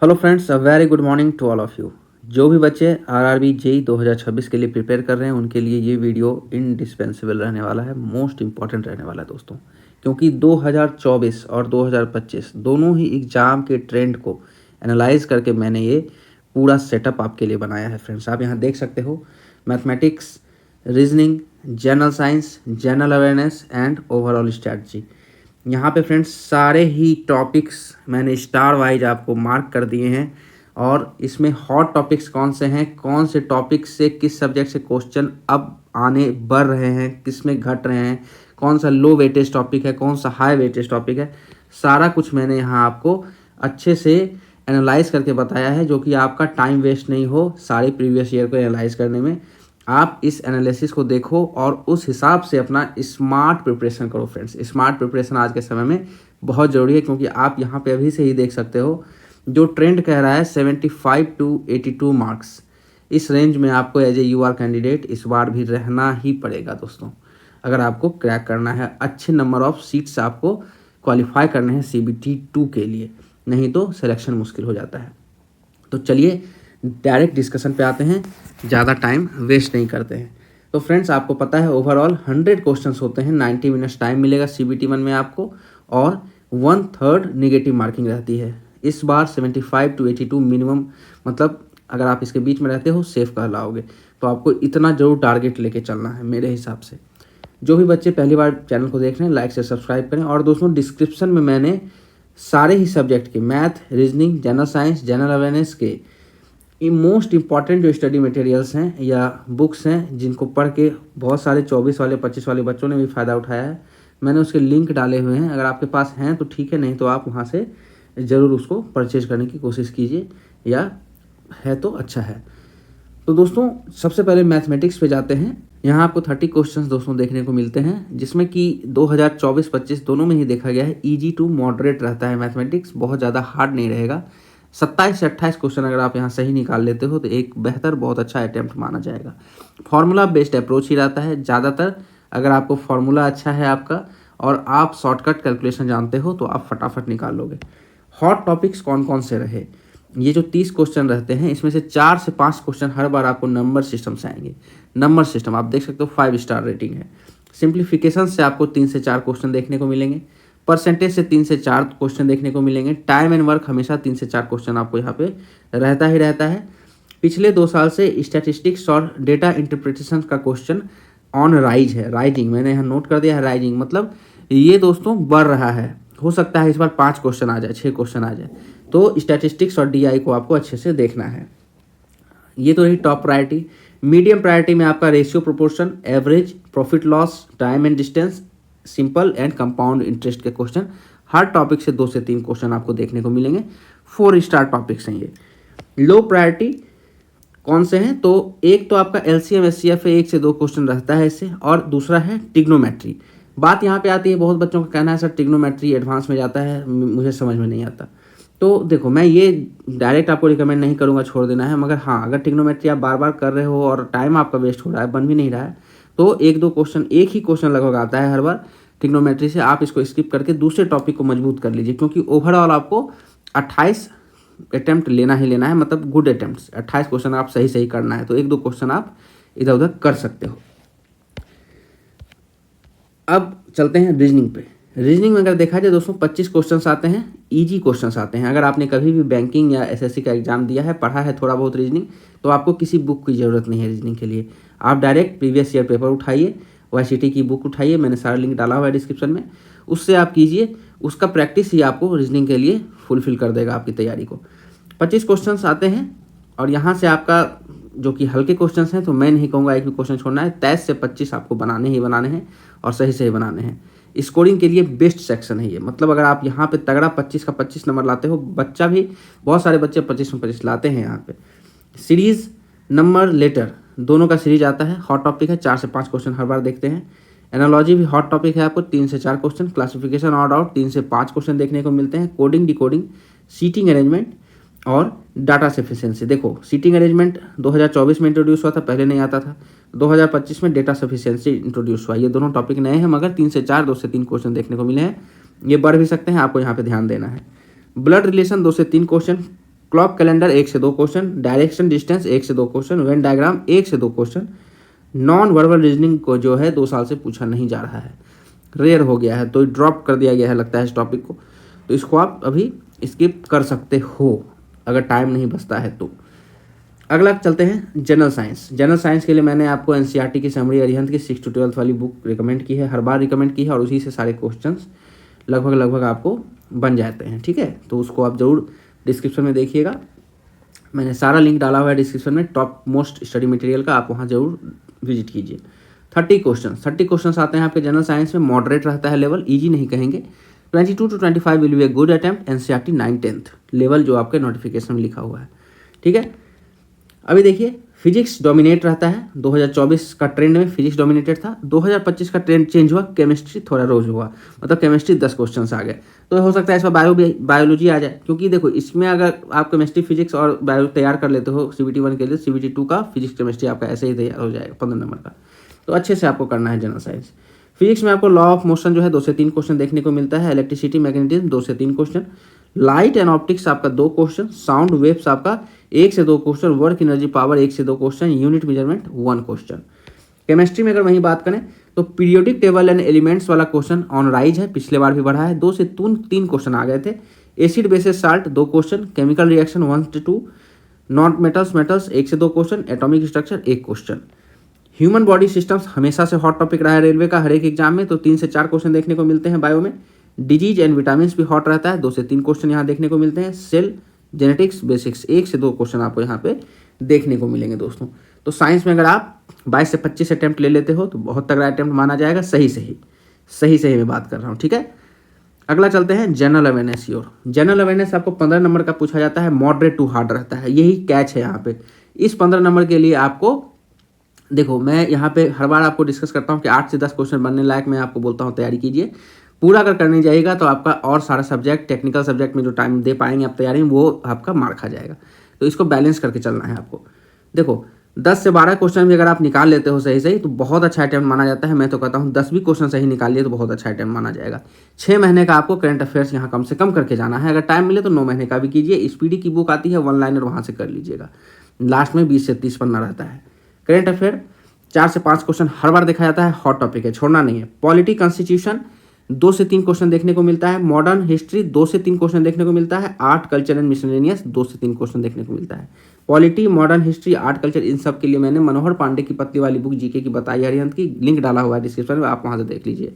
Hello friends, a very good morning to all of you. जो भी बच्चे RRB JE 2026 के लिए प्रिपेयर कर रहे हैं उनके लिए ये वीडियो इंडिस्पेंसेबल रहने वाला है, मोस्ट इंपॉर्टेंट रहने वाला है दोस्तों। क्योंकि 2024 और 2025 दोनों ही एग्ज़ाम के ट्रेंड को एनालाइज करके मैंने ये पूरा सेटअप आपके लिए बनाया है फ्रेंड्स। आप यहाँ देख सकते हो mathematics, reasoning, general science, general awareness and overall strategy. यहाँ पे फ्रेंड्स सारे ही टॉपिक्स मैंने स्टार वाइज आपको मार्क कर दिए हैं और इसमें हॉट टॉपिक्स कौन से हैं, कौन से टॉपिक से किस सब्जेक्ट से क्वेश्चन अब आने बढ़ रहे हैं, किस में घट रहे हैं, कौन सा लो वेटेज टॉपिक है, कौन सा हाई वेटेज टॉपिक है, सारा कुछ मैंने यहाँ आपको अच्छे से एनालाइज करके बताया है, जो कि आपका टाइम वेस्ट नहीं हो सारे प्रीवियस ईयर को एनालाइज करने में। आप इस एनालिसिस को देखो और उस हिसाब से अपना स्मार्ट प्रिपरेशन करो फ्रेंड्स। स्मार्ट प्रिपरेशन आज के समय में बहुत ज़रूरी है, क्योंकि आप यहाँ पे अभी से ही देख सकते हो जो ट्रेंड कह रहा है 75 टू 82 मार्क्स। इस रेंज में आपको एज ए यूआर कैंडिडेट इस बार भी रहना ही पड़ेगा दोस्तों, अगर आपको क्रैक करना है। अच्छे नंबर ऑफ सीट्स आपको क्वालिफाई करने हैं CBT 2 के लिए, नहीं तो सिलेक्शन मुश्किल हो जाता है। तो चलिए डायरेक्ट डिस्कशन पे आते हैं, ज़्यादा टाइम वेस्ट नहीं करते हैं। तो फ्रेंड्स, आपको पता है ओवरऑल 100 क्वेश्चंस होते हैं, 90 मिनट्स टाइम मिलेगा CBT 1 में आपको, और 1/3 नेगेटिव मार्किंग रहती है। इस बार 75 टू 82 मिनिमम, मतलब अगर आप इसके बीच में रहते हो सेफ कहलाओगे। तो आपको इतना जरूर टारगेट लेके चलना है मेरे हिसाब से। जो भी बच्चे पहली बार चैनल को देख रहे हैं लाइक से सब्सक्राइब करें। और दोस्तों डिस्क्रिप्शन में मैंने सारे ही सब्जेक्ट के math, reasoning, general science, general awareness के मोस्ट इंपॉर्टेंट जो स्टडी मटेरियल्स हैं या बुक्स हैं, जिनको पढ़ के बहुत सारे 24 वाले 25 वाले बच्चों ने भी फ़ायदा उठाया है, मैंने उसके लिंक डाले हुए हैं। अगर आपके पास हैं तो ठीक है, नहीं तो आप वहाँ से ज़रूर उसको परचेज करने की कोशिश कीजिए, या है तो अच्छा है। तो दोस्तों सबसे पहले मैथमेटिक्स पे जाते हैं। यहाँ आपको 30 क्वेश्चंस दोस्तों देखने को मिलते हैं, जिसमें कि 2024-25 दोनों में ही देखा गया है ईजी टू मॉडरेट रहता है मैथमेटिक्स, बहुत ज़्यादा हार्ड नहीं रहेगा। 27 से 28 क्वेश्चन अगर आप यहाँ सही निकाल लेते हो तो एक बेहतर बहुत अच्छा अटैम्प्ट माना जाएगा। फार्मूला बेस्ड अप्रोच ही रहता है ज़्यादातर। अगर आपको फार्मूला अच्छा है आपका और आप शॉर्टकट कैलकुलेशन जानते हो तो आप फटाफट निकाल लोगे। हॉट टॉपिक्स कौन कौन से रहे, ये जो 30 क्वेश्चन रहते हैं इसमें से 4 से 5 क्वेश्चन हर बार आपको नंबर सिस्टम से आएंगे। नंबर सिस्टम आप देख सकते हो 5 स्टार रेटिंग है। सिंप्लीफिकेशन से आपको 3 से 4 क्वेश्चन देखने को मिलेंगे। परसेंटेज से 3 से 4 क्वेश्चन देखने को मिलेंगे। टाइम एंड वर्क हमेशा 3 से 4 क्वेश्चन आपको यहाँ पे रहता ही रहता है। पिछले 2 साल से स्टैटिस्टिक्स और डेटा इंटरप्रिटेशन का क्वेश्चन ऑन राइज है, राइजिंग मैंने यहाँ नोट कर दिया है, राइजिंग मतलब ये दोस्तों बढ़ रहा है। हो सकता है इस बार 5 क्वेश्चन आ जाए, 6 क्वेश्चन आ जाए। तो स्टैटिस्टिक्स और DI को आपको अच्छे से देखना है। ये तो रही टॉप प्रायोरिटी। मीडियम प्रायोरिटी में आपका ratio proportion, average, profit loss, time and distance, simple and compound interest के क्वेश्चन हर टॉपिक से 2 से 3 क्वेश्चन आपको देखने को मिलेंगे। 4 स्टार टॉपिक्स हैं ये। लो प्रायोरिटी कौन से हैं, तो एक तो आपका LCM SCF 1 से 2 क्वेश्चन रहता है इससे, और दूसरा है टिग्नोमेट्री। बात यहाँ पे आती है, बहुत बच्चों का कहना है सर टिग्नोमेट्री एडवांस में जाता है, मुझे समझ में नहीं आता। तो देखो मैं ये डायरेक्ट आपको रिकमेंड नहीं करूँगा छोड़ देना है, मगर हाँ अगर टिग्नोमेट्री आप बार बार कर रहे हो और टाइम आपका वेस्ट हो रहा है, बन भी नहीं रहा है, तो 1-2 क्वेश्चन, एक ही क्वेश्चन लगभग आता है हर बार टिग्नोमेट्री से, आप इसको स्किप करके दूसरे टॉपिक को मजबूत कर लीजिए। क्योंकि ओवरऑल आपको 28 अटैम्प्ट लेना ही लेना है, मतलब गुड अटैम्प्ट 28 क्वेश्चन आप सही सही करना है, तो 1-2 क्वेश्चन आप इधर उधर कर सकते हो। अब चलते हैं रीजनिंग पे। रीजनिंग में अगर देखा जाए दोस्तों 25 क्वेश्चंस आते हैं, इजी क्वेश्चंस आते हैं। अगर आपने कभी भी बैंकिंग या SSC का एग्जाम दिया है, पढ़ा है थोड़ा बहुत रीजनिंग, तो आपको किसी बुक की ज़रूरत नहीं है रीजनिंग के लिए। आप डायरेक्ट प्रीवियस ईयर पेपर उठाइए, YCT की बुक उठाइए, मैंने सारा लिंक डाला हुआ है डिस्क्रिप्शन में, उससे आप कीजिए। उसका प्रैक्टिस ही आपको रीजनिंग के लिए फुलफिल कर देगा आपकी तैयारी को। 25 क्वेश्चन आते हैं और यहाँ से आपका जो कि हल्के क्वेश्चन हैं, तो मैं नहीं कहूँगा एक भी क्वेश्चन छोड़ना है। 23 से 25 आपको बनाने ही बनाने हैं और सही सही बनाने हैं। स्कोरिंग के लिए बेस्ट सेक्शन है ये, मतलब अगर आप यहाँ पे तगड़ा 25 का 25 नंबर लाते हो, बच्चा भी बहुत सारे बच्चे 25 में 25 लाते हैं यहाँ पे। सीरीज नंबर लेटर दोनों का सीरीज आता है, हॉट टॉपिक है, 4 से 5 क्वेश्चन हर बार देखते हैं। एनालॉजी भी हॉट टॉपिक है, आपको 3 से 4 क्वेश्चन। क्लासिफिकेशन ऑड आउट 3 से 5 क्वेश्चन देखने को मिलते हैं। कोडिंग, डिकोडिंग, सीटिंग अरेंजमेंट और डाटा सफिशिएंसी। देखो सीटिंग अरेंजमेंट 2024 में इंट्रोड्यूस हुआ था, पहले नहीं आता था। 2025 में डेटा सफिशिएंसी इंट्रोड्यूस हुआ। ये दोनों टॉपिक नए हैं, मगर 3 से 4, 2 से 3 क्वेश्चन देखने को मिले हैं। ये बढ़ भी सकते हैं, आपको यहाँ पे ध्यान देना है। ब्लड रिलेशन 2 से 3 क्वेश्चन, क्लॉक कैलेंडर 1 से 2 क्वेश्चन, डायरेक्शन डिस्टेंस 1 से 2 क्वेश्चन, वेन डायग्राम 1 से 2 क्वेश्चन। नॉन वर्बल रीजनिंग को जो है 2 साल से पूछा नहीं जा रहा है, रेयर हो गया है, तो ड्रॉप कर दिया गया है लगता है इस टॉपिक को, तो इसको आप अभी स्किप कर सकते हो अगर टाइम नहीं बचता है तो। अगला चलते हैं जनरल साइंस। जनरल साइंस के लिए मैंने आपको एनसीईआरटी की समरी अरिहंत की 6 to 12 वाली बुक रिकमेंड की है, हर बार रिकमेंड की है, और उसी से सारे क्वेश्चंस लगभग आपको बन जाते हैं, ठीक है। तो उसको आप जरूर डिस्क्रिप्शन में देखिएगा, मैंने सारा लिंक डाला हुआ है डिस्क्रिप्शन में, टॉप मोस्ट स्टडी मटेरियल का, आप वहाँ जरूर विजिट कीजिए। 30 क्वेश्चन आते हैं आपके जनरल साइंस में, मॉडरेट रहता है लेवल, ईजी नहीं कहेंगे। 22 to 25 will be a good attempt, NCERT 9-10 level जो आपके नोटिफिकेशन में लिखा हुआ है, ठीक है। अभी देखिए फिजिक्स डोमिनेट रहता है, 2024 का ट्रेंड में फिजिक्स डोमिनेटेड था, 2025 का ट्रेंड चेंज हुआ, केमिस्ट्री थोड़ा रोज हुआ, मतलब केमिस्ट्री 10 क्वेश्चन आ गए, तो हो सकता है इसमें बायोलॉजी आ जाए, क्योंकि देखो इसमें अगर आप केमिस्ट्री फिजिक्स और बायो तैयार कर लेते हो CBT 1 के लिए, CBT 2 का फिजिक्स केमिस्ट्री आपका ऐसे ही तैयार हो जाएगा 15 नंबर का, तो अच्छे से आपको करना है जनरल साइंस। फिजिक्स में आपको लॉ ऑफ मोशन जो है 2 से 3 क्वेश्चन देखने को मिलता है, इलेक्ट्रिसिटी मैग्नेटिज्म 2 से 3 क्वेश्चन, लाइट एंड ऑप्टिक्स आपका 2 क्वेश्चन, साउंड वेव्स आपका 1 से 2 क्वेश्चन, वर्क एनर्जी पावर 1 से 2 question, unit measurement 1 question. Chemistry में अगर वहीं बात करें तो पीरियोडिक टेबल एंड एलिमेंट्स वाला क्वेश्चन ऑन राइज है, पिछले बार भी बढ़ा है, 2 से 3 क्वेश्चन आ गए थे। Acid basis salt 2 question, chemical reaction 1 से 2, नॉट मेटल्स 1 से 2 question, atomic structure 1 question. Human body systems हमेशा से हॉट टॉपिक रहा है रेलवे का हर एक एग्जाम में, तो 3 से 4 क्वेश्चन देखने को मिलते हैं। बायो में डिजीज एंड विटामिन भी हॉट रहता है, 2 से 3 क्वेश्चन यहाँ देखने को मिलते हैं। सेल जेनेटिक्स बेसिक्स 1 से 2 क्वेश्चन आपको यहाँ पे देखने को मिलेंगे दोस्तों। तो साइंस में अगर आप 22 से 25 अटेम्प्ट ले लेते हो तो बहुत तगड़ा अटेम्प्ट माना जाएगा, सही मैं बात कर रहा हूँ, ठीक है। अगला चलते हैं जनरल अवेयरनेस की ओर। जनरल अवेयरनेस आपको 15 नंबर का पूछा जाता है, मॉडरेट टू हार्ड रहता है, यही कैच है यहाँ पे। इस 15 नंबर के लिए आपको देखो, मैं यहाँ पे हर बार आपको डिस्कस करता हूँ कि 8 से 10 क्वेश्चन बनने लायक मैं आपको बोलता हूँ तैयारी कीजिए, पूरा अगर करने जाइएगा तो आपका और सारा सब्जेक्ट टेक्निकल सब्जेक्ट में जो टाइम दे पाएंगे आप तैयारी में, वो आपका मार खा जाएगा, तो इसको बैलेंस करके चलना है आपको। देखो 10 से 12 क्वेश्चन भी अगर आप निकाल लेते हो सही तो बहुत अच्छा अटेम्प्ट माना जाता है। मैं तो कहता हूँ 10 भी क्वेश्चन सही निकाल लिए तो बहुत अच्छा अटेम्प्ट माना जाएगा। 6 महीने का आपको करंट अफेयर्स यहाँ कम से कम करके जाना है, अगर टाइम मिले तो 9 महीने का भी कीजिए। स्पीडी की बुक आती है 1 लाइनर, वहाँ से कर लीजिएगा, लास्ट में 20 से 30 पन्ना रहता है। करंट अफेयर 4 से 5 क्वेश्चन हर बार देखा जाता है, हॉट टॉपिक है, छोड़ना नहीं है। पॉलिटी कॉन्स्टिट्यूशन 2 से 3 क्वेश्चन देखने को मिलता है। मॉडर्न हिस्ट्री 2 से 3 क्वेश्चन देखने को मिलता है। आर्ट कल्चर एंड मिसलेनियस 2 से 3 क्वेश्चन देखने को मिलता है। Polity, modern history, art culture, इन सब के लिए मैंने मनोहर पांडे की पतली वाली बुक जीके की बताई अरिहंत की, लिंक डाला हुआ है डिस्क्रिप्शन में, आप वहाँ से देख लीजिए।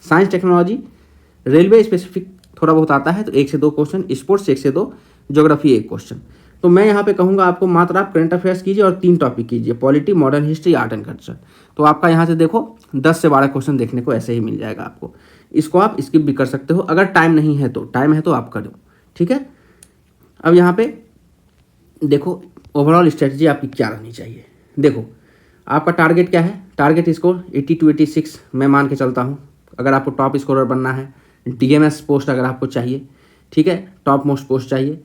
साइंस टेक्नोलॉजी रेलवे स्पेसिफिक थोड़ा बहुत आता है तो 1 से 2 क्वेश्चन, स्पोर्ट्स 1 से 2, ज्योग्राफी 1 क्वेश्चन। तो मैं यहाँ पे कहूँगा आपको मात्र आप करंट अफेयर्स कीजिए और 3 टॉपिक कीजिए, polity, modern history, art and culture. तो आपका यहाँ से देखो 10 से 12 क्वेश्चन देखने को ऐसे ही मिल जाएगा आपको। इसको आप स्किप भी कर सकते हो अगर टाइम नहीं है तो, टाइम है तो आप करो, ठीक है। अब यहाँ पे देखो ओवरऑल स्ट्रेटजी आपकी क्या रहनी चाहिए। देखो आपका टारगेट क्या है, टारगेट स्कोर 80 to 86 मैं मान के चलता हूँ। अगर आपको टॉप स्कोरर बनना है, DMS पोस्ट अगर आपको चाहिए, ठीक है, टॉप मोस्ट पोस्ट चाहिए,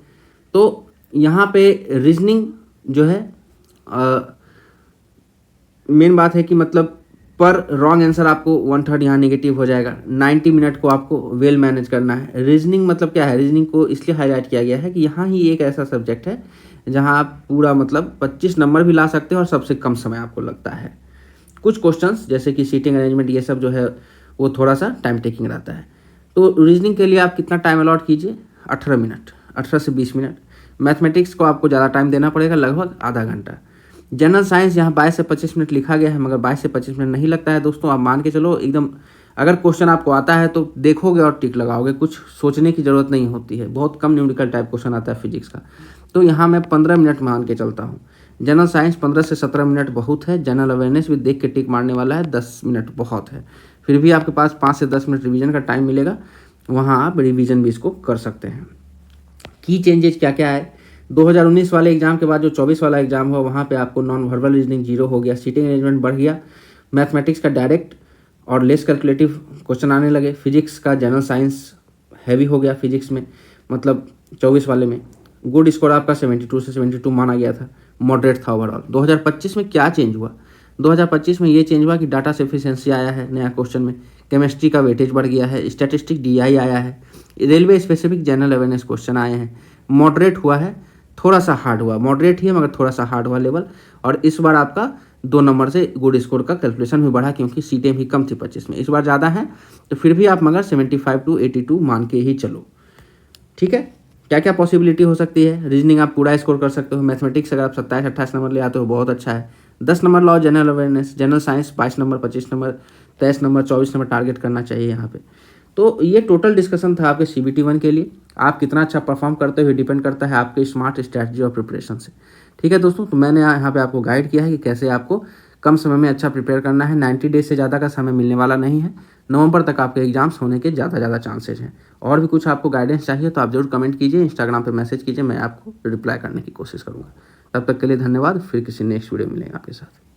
तो यहाँ पे रीजनिंग जो है मेन बात है कि मतलब पर रॉन्ग आंसर आपको 1/3 यहाँ नेगेटिव हो जाएगा। 90 मिनट को आपको वेल मैनेज करना है। रीजनिंग मतलब क्या है, रीजनिंग को इसलिए हाईलाइट किया गया है कि यहाँ ही एक ऐसा सब्जेक्ट है जहाँ आप पूरा मतलब 25 नंबर भी ला सकते हो और सबसे कम समय आपको लगता है। कुछ क्वेश्चंस जैसे कि सीटिंग अरेंजमेंट ये सब जो है वो थोड़ा सा टाइम टेकिंग रहता है। तो रीजनिंग के लिए आप कितना टाइम अलॉट कीजिए, 18 मिनट, 18 से 20 मिनट। मैथमेटिक्स को आपको ज़्यादा टाइम देना पड़ेगा, लगभग आधा घंटा। जनरल साइंस यहाँ 22 से 25 मिनट लिखा गया है, मगर 22 से 25 मिनट नहीं लगता है दोस्तों। आप मान के चलो एकदम, अगर क्वेश्चन आपको आता है तो देखोगे और टिक लगाओगे, कुछ सोचने की ज़रूरत नहीं होती है। बहुत कम न्यूमेरिकल टाइप क्वेश्चन आता है फिजिक्स का, तो यहाँ मैं 15 मिनट मान के चलता हूँ। जनरल साइंस 15 से 17 मिनट बहुत है। जनरल अवेयरनेस भी देख के टिक मारने वाला है, 10 मिनट बहुत है। फिर भी आपके पास 5 से 10 मिनट रिवीजन का टाइम मिलेगा, वहाँ आप रिवीजन भी इसको कर सकते हैं। की चेंजेस क्या क्या है, 2019 वाले एग्जाम के बाद जो 24 वाला एग्जाम हुआ वहाँ पे आपको नॉन वर्बल रीजनिंग 0 हो गया, सीटिंग अरेंजमेंट बढ़ गया, मैथमेटिक्स का डायरेक्ट और लेस कैलकुलेटिव क्वेश्चन आने लगे, फिजिक्स का जनरल साइंस हैवी हो गया फिजिक्स में, मतलब 24 वाले में। गुड स्कोर आपका 72 से 72 माना गया था, मॉडरेट था ओवरऑल। 2025 में क्या चेंज हुआ, 2025 में ये चेंज हुआ कि डाटा सफिशिएंसी आया है नया क्वेश्चन में, केमिस्ट्री का वेटेज बढ़ गया है, स्टैटिस्टिक DI आया है, railway specific general awareness question आए हैं, मॉडरेट हुआ है थोड़ा सा हार्ड हुआ, मॉडरेट ही है मगर थोड़ा सा हार्ड हुआ लेवल। और इस बार आपका 2 नंबर से गुड स्कोर का कैलकुलेशन भी बढ़ा क्योंकि सीटें भी कम थी 25 में, इस बार ज़्यादा हैं, तो फिर भी आप मगर 75 to 82 मान के ही चलो। ठीक है, क्या क्या पॉसिबिलिटी हो सकती है। रीजनिंग आप पूरा स्कोर कर सकते हो, मैथमेटिक्स अगर आप 27-28 नंबर ले आते हो बहुत अच्छा है। 10 नंबर लाओ general awareness, general science 22 number, 25 number, 23 number, 24 number target करना चाहिए यहाँ पे। तो ये टोटल डिस्कशन था आपके CBT 1 के लिए। आप कितना अच्छा परफॉर्म करते हुए डिपेंड करता है आपके स्मार्ट स्ट्रैटेजी और प्रिपरेशन से। ठीक है दोस्तों, तो मैंने यहाँ पे आपको गाइड किया है कि कैसे आपको कम समय में अच्छा प्रिपेयर करना है। 90 डेज से ज़्यादा का समय मिलने वाला नहीं है। नवंबर तक आपके एग्जाम्स होने के ज़्यादा चांसेज हैं। और भी कुछ आपको गाइडेंस चाहिए तो आप जरूर कमेंट कीजिए, इंस्टाग्राम पे मैसेज कीजिए, मैं आपको रिप्लाई करने की कोशिश करूँगा। तब तक के लिए धन्यवाद, फिर किसी नेक्स्ट वीडियो मिलेंगे आपके साथ।